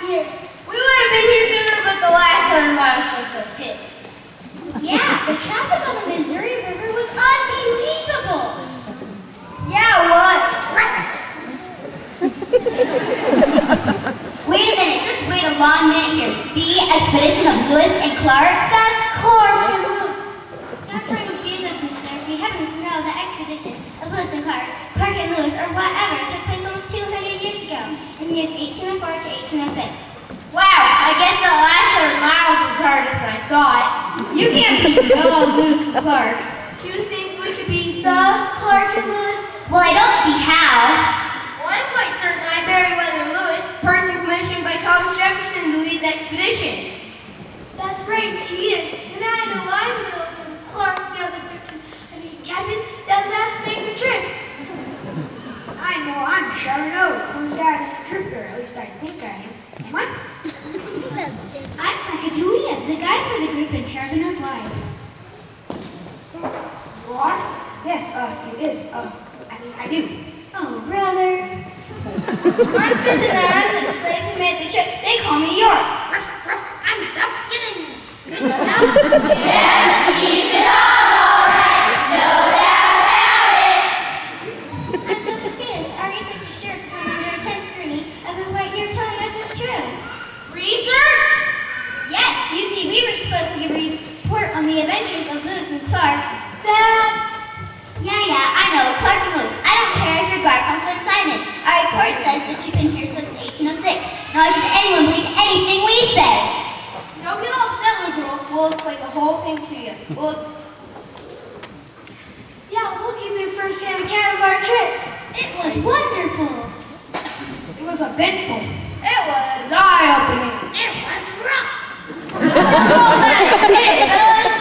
years. We would have been here sooner, but the last 100 miles was the pits. Yeah, the traffic on the Missouri River was unbelievable. Yeah, it was. Wait a minute, just wait a long minute here. The expedition of Lewis and Clark? That's Clark and Lewis. Don't try to confuse us, mister. We happen to know the expedition of Lewis and Clark, Clark and Lewis, or whatever, took place almost 200 years ago, in the years 1804 to 1806. Wow, I guess the last 100 miles was harder than I thought. You can't be the Lewis and Clark. Do you think we could be The Clark and Lewis? Well, I don't see how. Well, I'm quite certain I'm Meriwether Lewis, person commissioned by Thomas Jefferson to lead the expedition. That's right, he is. And I know I'm Lewis and Clark, the other captain that was asked to make the trip. I know I'm Charbonneau, who's out of the trip, or at least I think I am. Am I? I'm Sacagawea, the guide for the group and Charbonneau's wife. What? Yes, it is. I do. Oh, brother. I'm Susan and I'm the slave who made the trip. They call me York. I'm Duck Skinning. I'm so confused. Our research is sure to come under intense scrutiny of what you're telling us is true. Research? Yes, you see, we were supposed to give a report on the adventures of Lewis and Clark. Yeah, I know, Clark and Lewis. I don't care if you're Garfunkel and Simon. Our report says that you've been here since 1806. Now, why should anyone believe anything we say? Don't get all upset, little girl. We'll explain the whole thing to you. We'll give you a first-hand account of our trip. It was wonderful. It was eventful. It was eye-opening. It was rough. All that it fellas.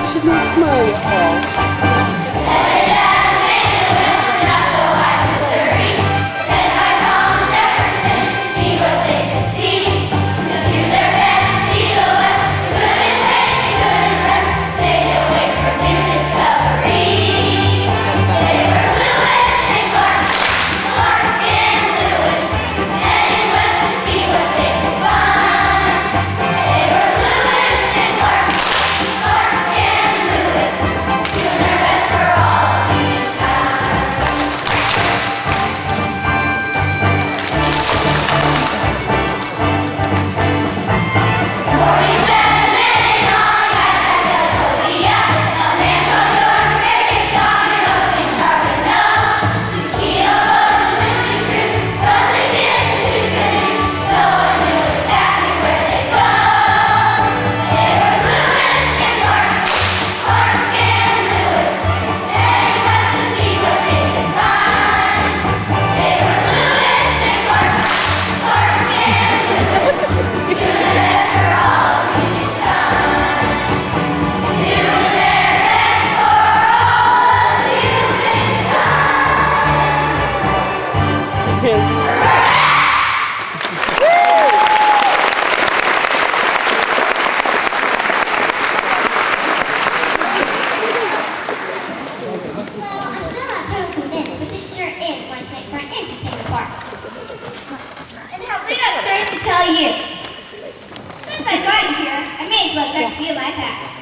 She's not smiling at all.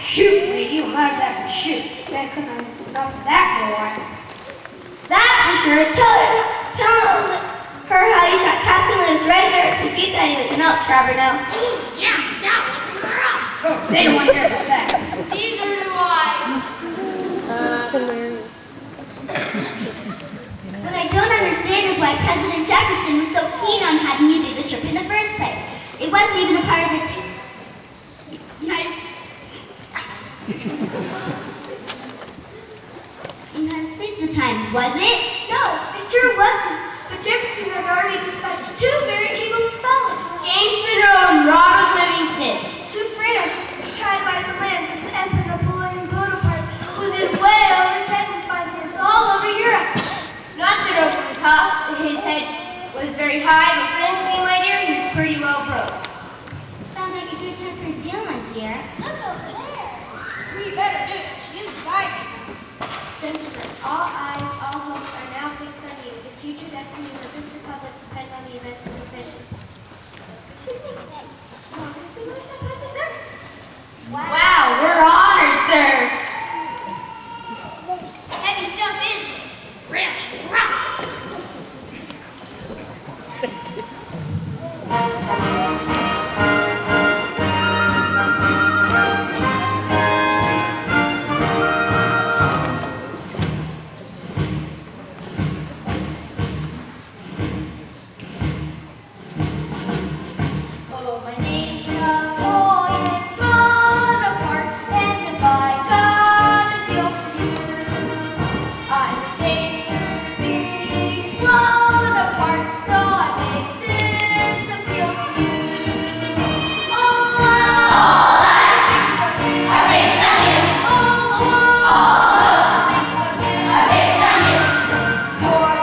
Shoot, lady, you might have to shoot. That couldn't have enough of that for a while. That's for sure. Tell her how you shot Captain Lewis right there, because you thought he was an elk trapper now. Yeah, that wasn't rough. Oh, they don't want to hear about that. Neither do I. That's hilarious. What I don't understand is why President Jefferson was so keen on having you do the trip in the first place. It wasn't even a part of the United States at the time, was it? No, it sure wasn't. But Jefferson had already dispatched two very capable fellows, James Monroe and Robert Livingston, to France to try to buy some land from the Emperor Napoleon Bonaparte, who was in way over 75 years all over Europe. Not that over the top, his head was very high, but frankly, my dear, he was pretty well broke. Sounds like a good time for a deal, my dear. Look over there. We better do it. She's driving. Gentlemen, all eyes, all hopes are now fixed on you. The future destinies of this republic depend on the events of this mission. Wow, we're honored, sir. Heavy stuff, isn't it? Really rough. Oh, my name's Napoleon Bonaparte, and if I got a deal for you, I'm in danger of being blown apart, so I make this appeal to you. All eyes are fixed on you. All eyes are fixed on you. You're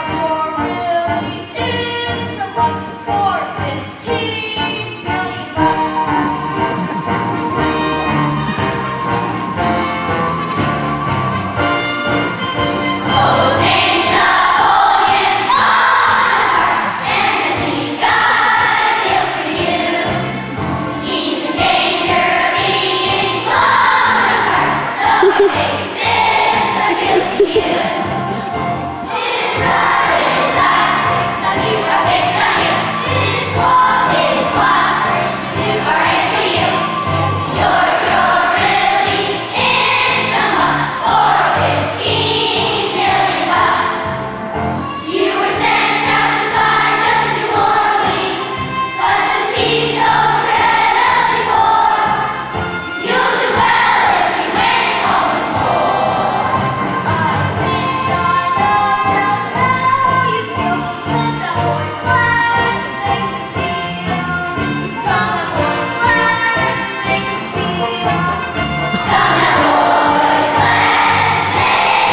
really in someone for 15 million bucks. You were sent out to buy just New Orleans, but since he's so incredibly poor, you'll do well if you went home with more. I think I know just how you feel when the boys' lads make a deal. Come on, boys' lads, make a deal. Come on, boys' lads, make a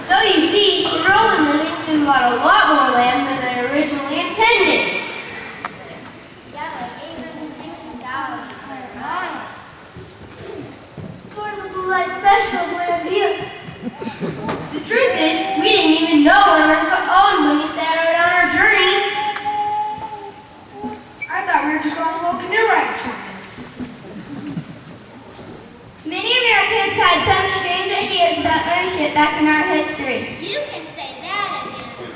So you see, Monroe and Livingston bought a lot more land than they originally intended. Yeah, like 860,000 square miles. Sort of a blue light special land deal. The truth is, we didn't even know America owned when we set out on our journey. I thought we were just going on a little canoe ride or something. Many Americans had some strange ideas about ownership back in our history. You can say that again.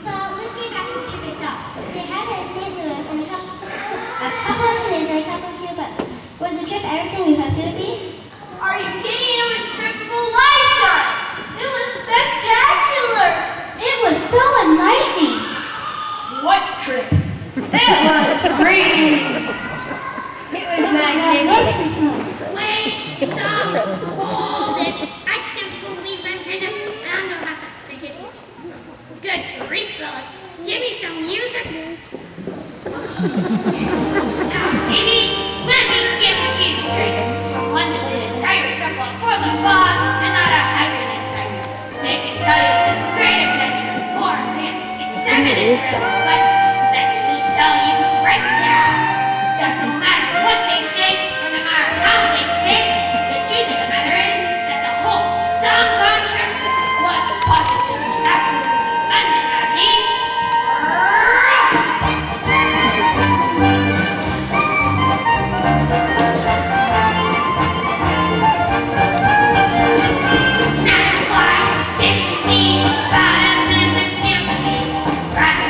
Well, let's get back to the trip itself. They had it at St. Louis and a couple of days and a couple of Cuba. Was the trip everything we hoped it would be? Are you kidding? It was a trip of a lifetime. It was spectacular. It was so enlightening. What trip? It was green. It was magnificent. Wait, stop, hold it. I can't believe I'm doing this. I don't know how to freaking. Good grief, fellas. Give me some music. Now, maybe, let me get it to you straight. One that did a entire trip for the boss and not a hydrogen segment. They can tell you it's this great adventure in 4 minutes, except What is that? But let me tell you right now that no matter what they say, or no matter how they say it, the truth of the matter is that the whole doggone trip was positively, absolutely, unending. That's why, 60 about a minute, 60, right?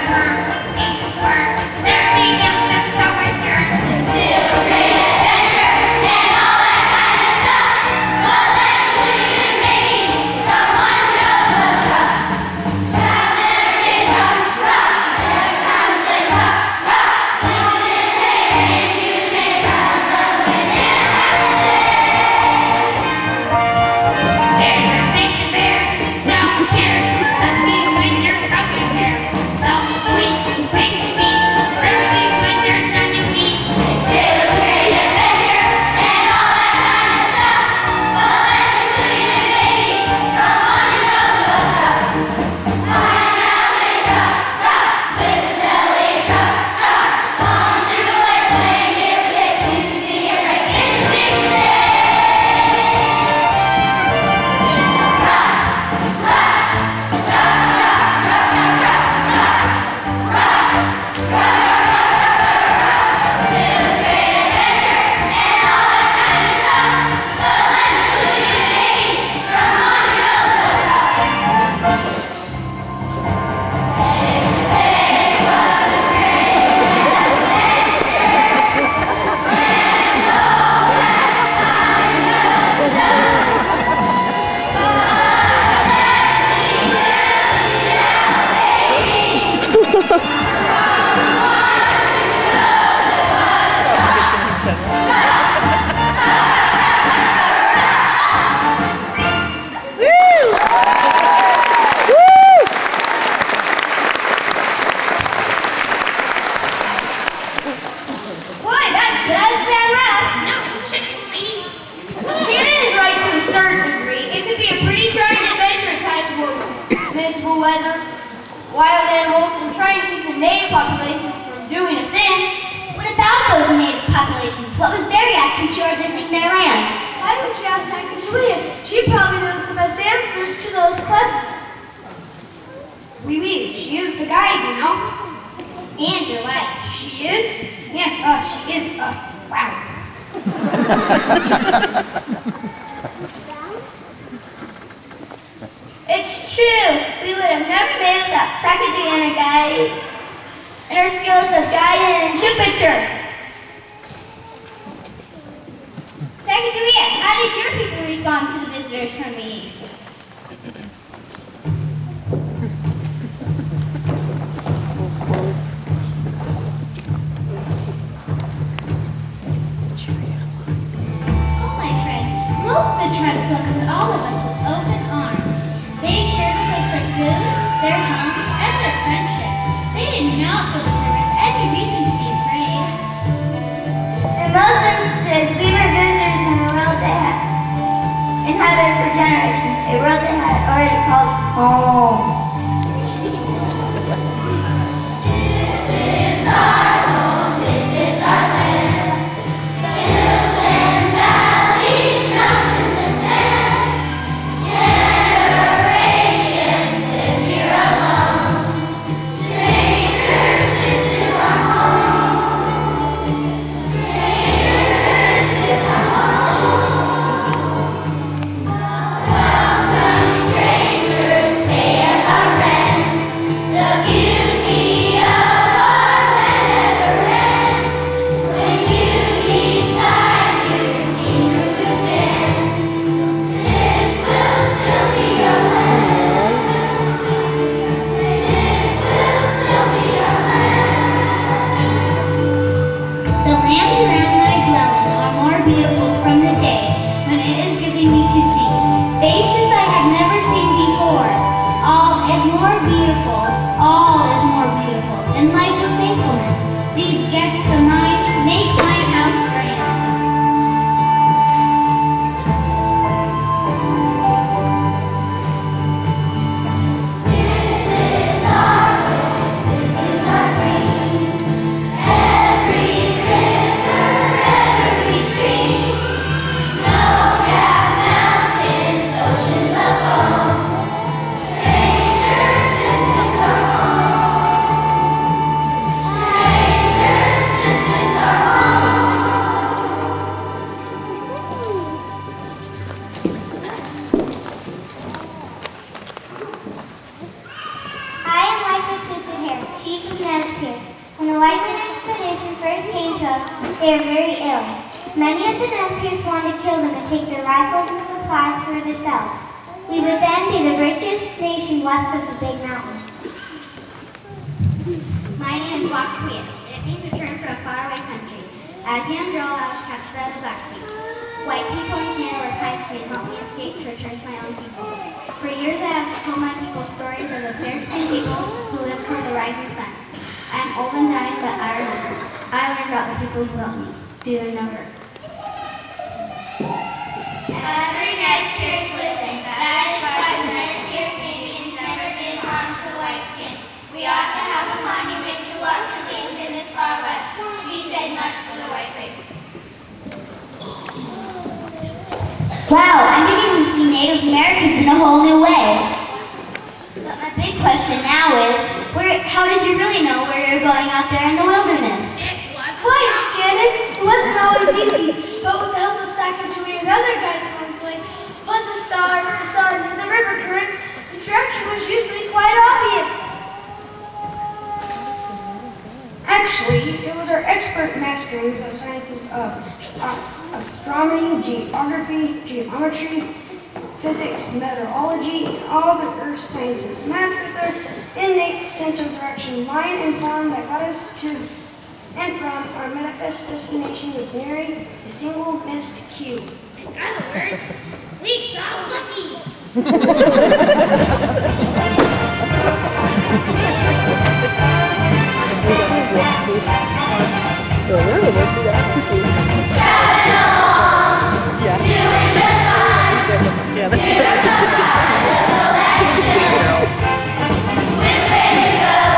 animals and trying to keep the native populations from doing a sin. What about those native populations? What was their reaction to your visiting their lands? Why don't you ask Sacagawea? She probably knows the best answers to those questions. Oui, she is the guide, you know. And your wife. She is? Yes, she is. Wow. It's true. We would have never made it without Sacagawea and her guide, and her skills of guiding and Jupiter. Sacagawea, how did your people respond to the visitors from the east? Oh, my friend, most of the tribes welcomed all of us with open arms. They shared with us their food, their homes, and their friendship. They did not feel that there was any reason to be afraid. In most instances, we were visitors in a world they had inhabited for generations, a world they had already called home. They are very ill. Many of the Nez want to kill them and take their rifles and supplies for themselves. We would then be the richest nation west of the Big Mountains. My name is Wakapias. It means return from a faraway country. As a young girl, I was captured by the Blackfeet. White people in Canada were kind to me and helped me escape to return to my own people. For years, I have told my people stories of the Fair-skinned people who live toward the rising sun. I am old and dying, but I remember. I learned about the people who helped me. Do them no hurt. Every Nez Perce listen. That is why the Nez Perce Indians never did harm to the white skin. We ought to have a monument to what we lived in this far west. We did much for the white race. Wow, I'm beginning to see Native Americans in a whole new way. But my big question now is, how did you really know where you're going out there in the wilderness? Quiet, Scannon. It wasn't always easy, but with the help of Sacagawea and other guides along the way, plus the stars, the sun, and the river current, the direction was usually quite obvious. Actually, it was our expert masterings of sciences of astronomy, geography, geometry, physics, meteorology, and all the earth sciences, matched with our innate sense of direction, line and form that got us to and from our manifest destination with nary a single missed cue. In other words, we got lucky. So really, we'll do that. Yeah. Doing just fine. Yeah. Give us a high little action. Which way to go?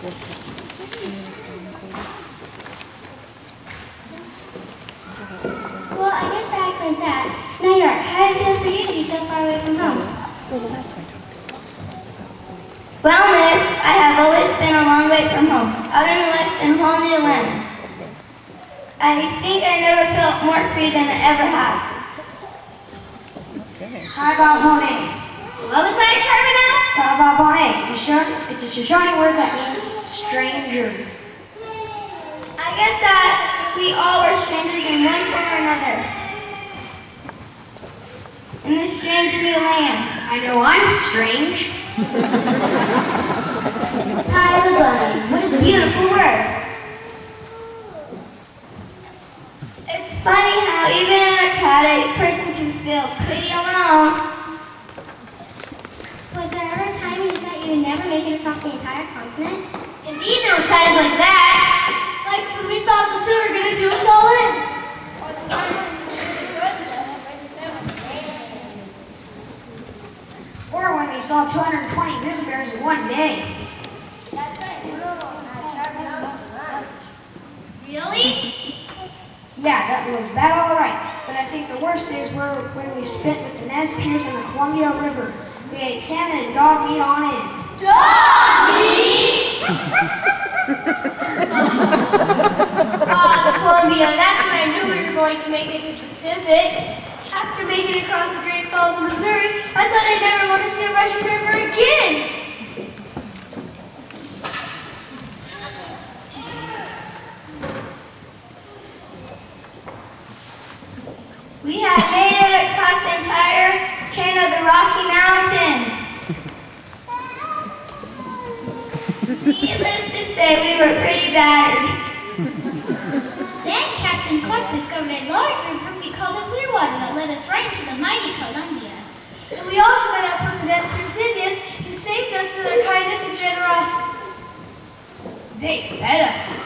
Well, I guess that explains that. Now, York, how does it feel for you to be so far away from home? Well, miss, I have always been a long way from home, out in the west in a whole new land. I think I never felt more free than I ever have. Tagabone. What was that, Charbonneau? Tagabone. It's a Shoshone word that means stranger. I guess that we all were strangers in one form or another. In this strange new land. I know I'm strange. Tagabone, what a beautiful word. It's funny how even in a crowd a person can feel pretty alone. Was there ever a time you thought you would never make it across the entire continent? Indeed, there were times like that. Like when we thought the sea were going to do us all in. Or the time when Roosevelt had Princess Mary. Or when we saw 220 grizzly bears in one day. That's right. We almost had Charbonneau for lunch. Really? Yeah, that was bad all right. But I think the worst days were when we spent with the Nez Perce on the Columbia River. We ate salmon and dog meat on end. Dog meat! Columbia, that's when I knew we were going to make it to the Pacific. After making it across the Great Falls of Missouri, I thought I'd never want to see a Russian river again. We had made it across the entire chain of the Rocky Mountains. Needless to say, we were pretty battered. Then Captain Clark discovered a large river we called the Clearwater that led us right into the mighty Columbia. And we also met up with the Nez Perce Indians who saved us through their kindness and generosity. They fed us.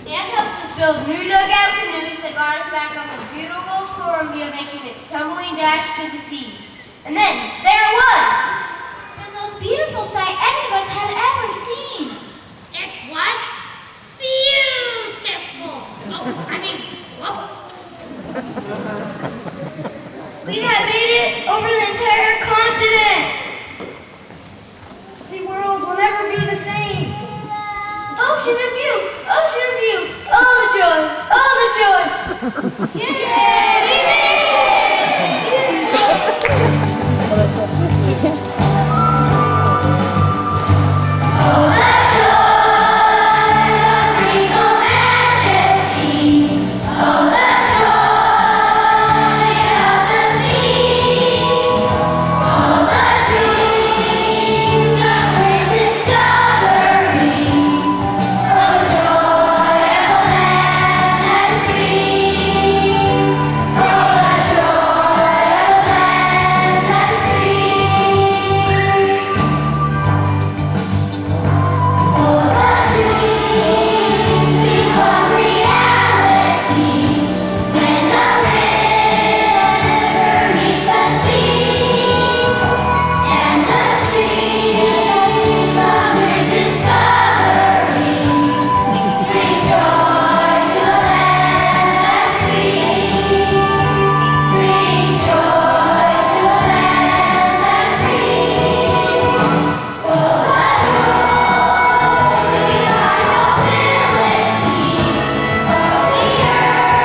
And helped us build new dugout canoes that got us back on the beautiful Columbia, making its tumbling dash to the sea. And then, there it was! The most beautiful sight any of us had ever seen. It was beautiful. Oh, I mean, whoa. We had made it over the entire continent. The world will never be the same. Ocean of view, all the joy, all the joy. Yay! We made it! Oh, the joy of regal majesty. Oh, the joy of the sea. Oh, the dreams of great discovery. Oh, joy of a land that's free. Oh, the joy of a land that's free. Oh, the dreams become reality when the river meets the sea, and the streams of great discovery bring joy to a land that's free. Bring joy to a land that's free. Oh, the glory our nobility of the earth,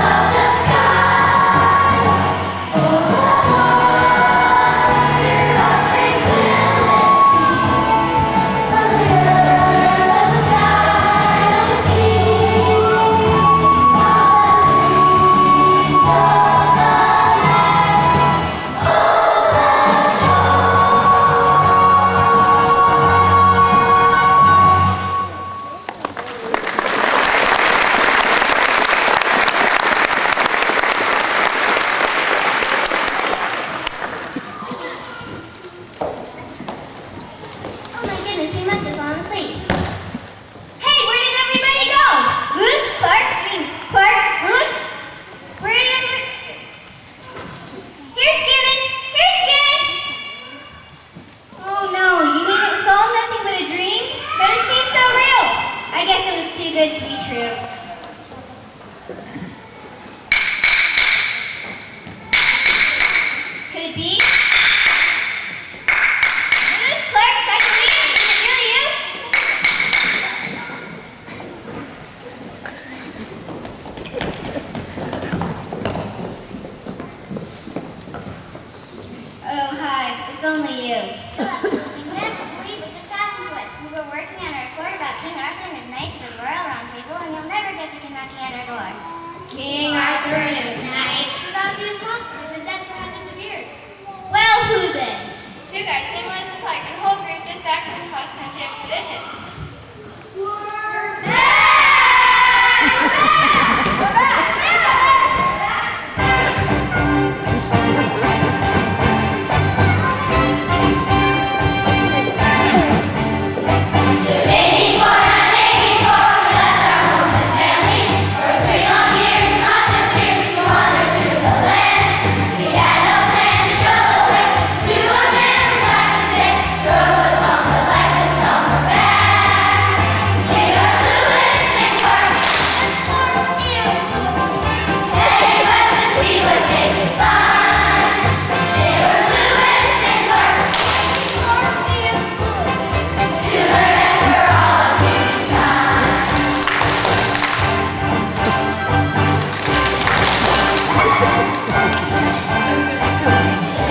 of the sky. Oh, the wonder of tranquility of the earth, of the sky, of the sea. All the dreams of the Oh my goodness, we must have fallen asleep. Hey, where did everybody go? Lewis, Clark, Lewis. Where did everybody? Here's Skinny. Oh no, you mean it was all meant I guess it was too good to be true. Could it be? Lewis, Clark, Cyclone, is it really you? Oh, hi. It's only you. You never believe what just happened to us. We were working on a report about King Arthur and his knights of the Royal Round Table, and you'll never guess who came knocking at our door. King Arthur and his knights. That would be impossible. They've been dead for hundreds of years. Well, who then? Two guys named Lewis and Clark, and a whole group just back from the cross-country expedition. Waiting for, not waiting for, we left our homes and families for 3 long years, lots of tears, we wandered through the land. We had no plan to show the way to a man we like to say, good was long, but like the summer back. They are Lewis and Clark, heading west to see what they could find. They were Lewis and Clark, do their best for all of humankind.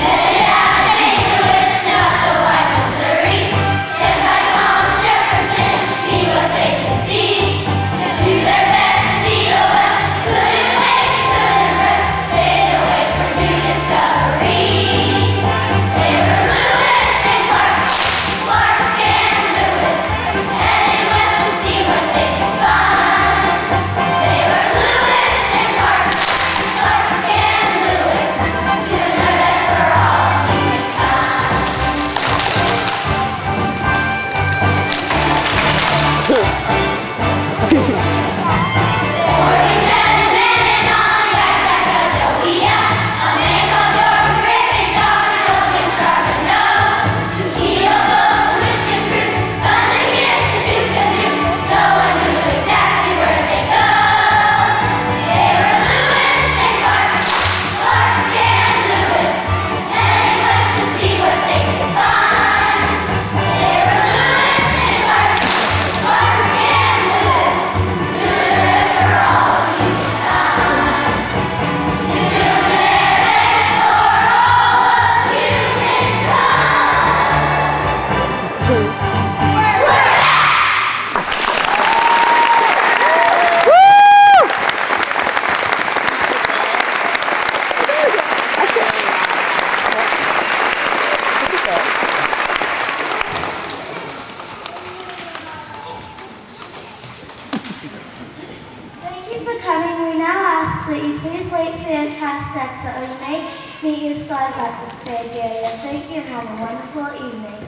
Headed out of St. Louis and up the wide Missouri, sent by Thomas Jefferson to see what they could see, to do their best to see the West. Couldn't wait, they couldn't rest, made their way for new discovery. They were Lewis and Clark, Clark and Lewis, headed west to see what they could find. They were Lewis and Clark, Clark and Lewis, doing their best for all of humankind. Forty-seven men and all the guys at Sacagawea, a man called George Griffin, Dog and Open Charbonneau, to heal those Christian crews, guns and gifts and 2 canoes. No one knew exactly where they go. They were Lewis and Clark, Clark and Lewis, heading west to see what they could find. They were Lewis and Clark, Clark and Lewis, do their best for all of humankind. To do their best for all of humankind. We're back! Thank you for coming. We now ask that you please wait for your cast set so you may meet your stars at the stage area. Thank you and have a wonderful evening.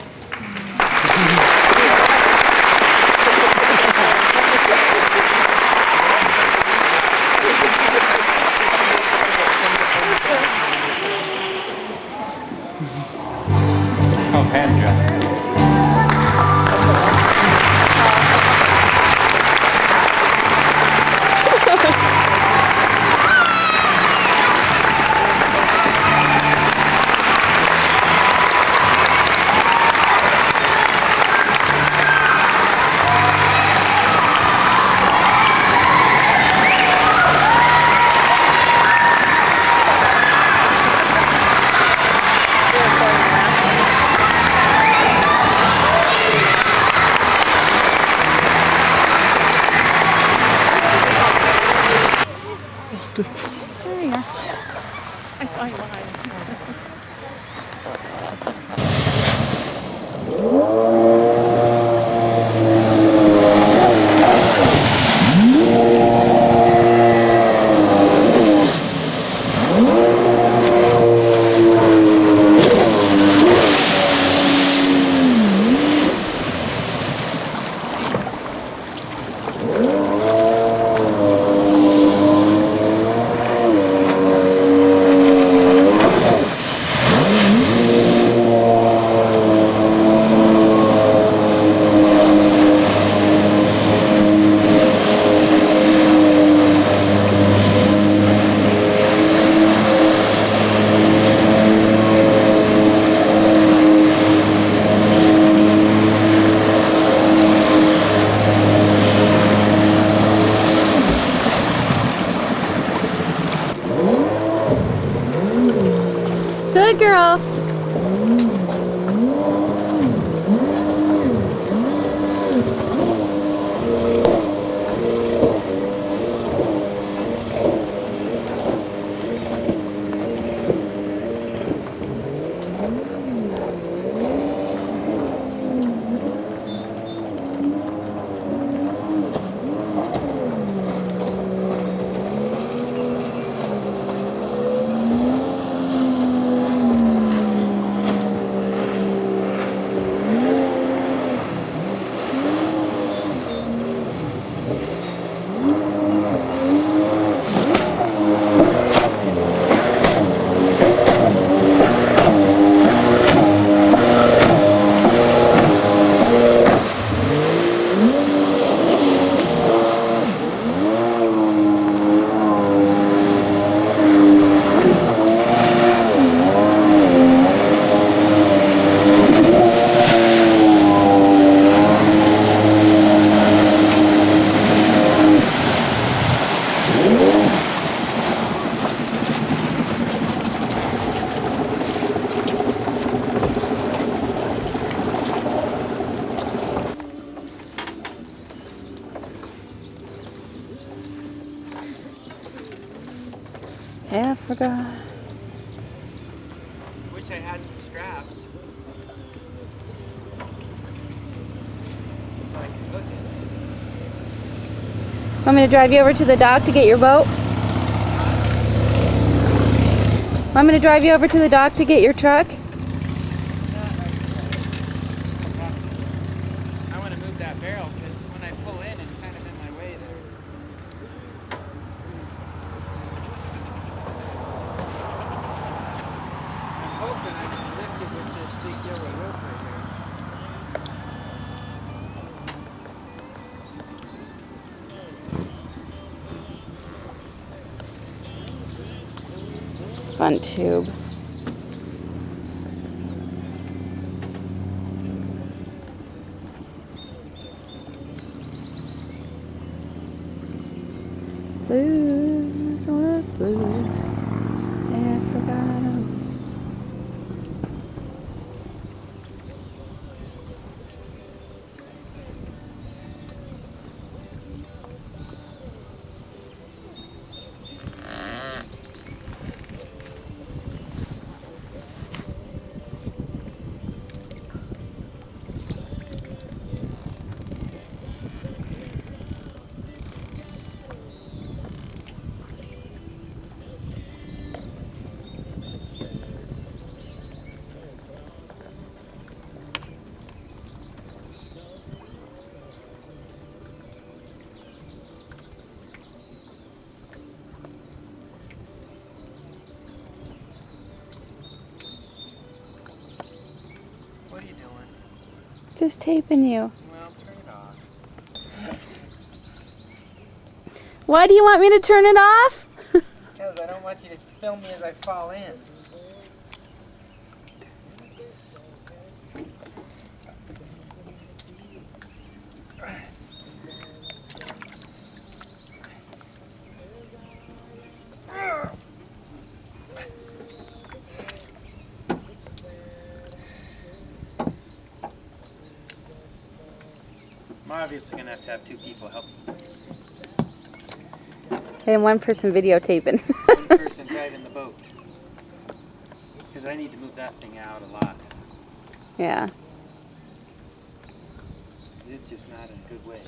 Oh, hand job. Good girl. Africa. Wish I had some straps. So I can hook it. Want me to drive you over to the dock to get your boat? Want me to drive you over to the dock to get your truck? I want to move that barrel because when I pull in, it's kind of in my way there. I'm hoping I can lift it with this big yellow rope right here. Fun tube. Blues on the blues, Africa. What are you doing? Just taping you. Well, turn it off. Why do you want me to turn it off? Because I don't want you to film me as I fall in. I'm obviously going to have two people help me. And one person videotaping. One person driving the boat. Because I need to move that thing out a lot. Yeah. 'Cause it's just not in a good way.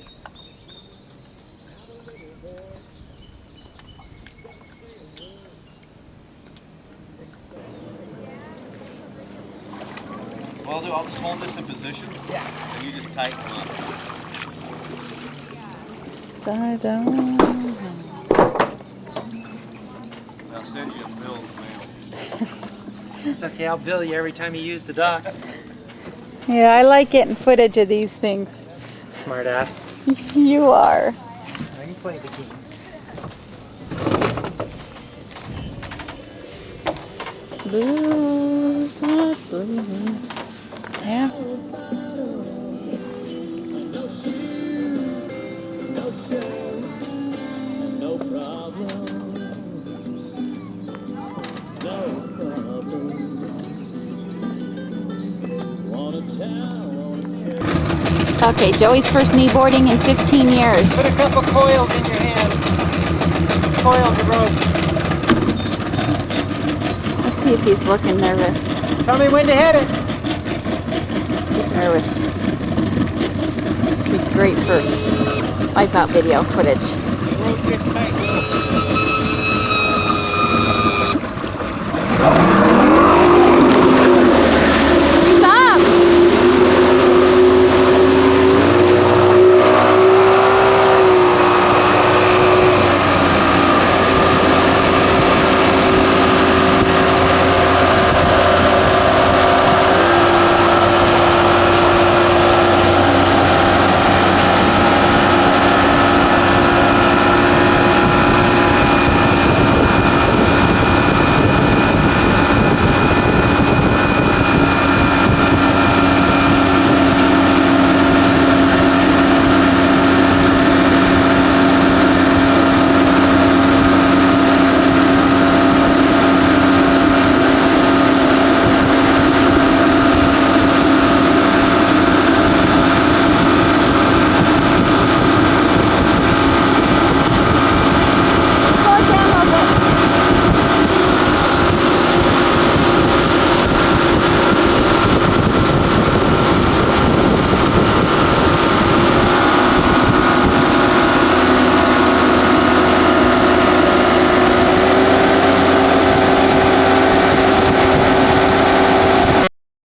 Well, I'll just hold this in position. Yeah. And you just tighten up. I'll send you a bill in the mail. It's okay, I'll bill you every time you use the dock. Yeah, I like getting footage of these things. Smart ass. You are. I can play the game. Blues, what blues? Yeah. No problem. No problem. Okay, Joey's first kneeboarding in 15 years. Put a couple coils in your hand. Coils of rope. Let's see if he's looking nervous. Tell me when to hit it. He's nervous. This would be great for wipeout video footage. The rope gets tight.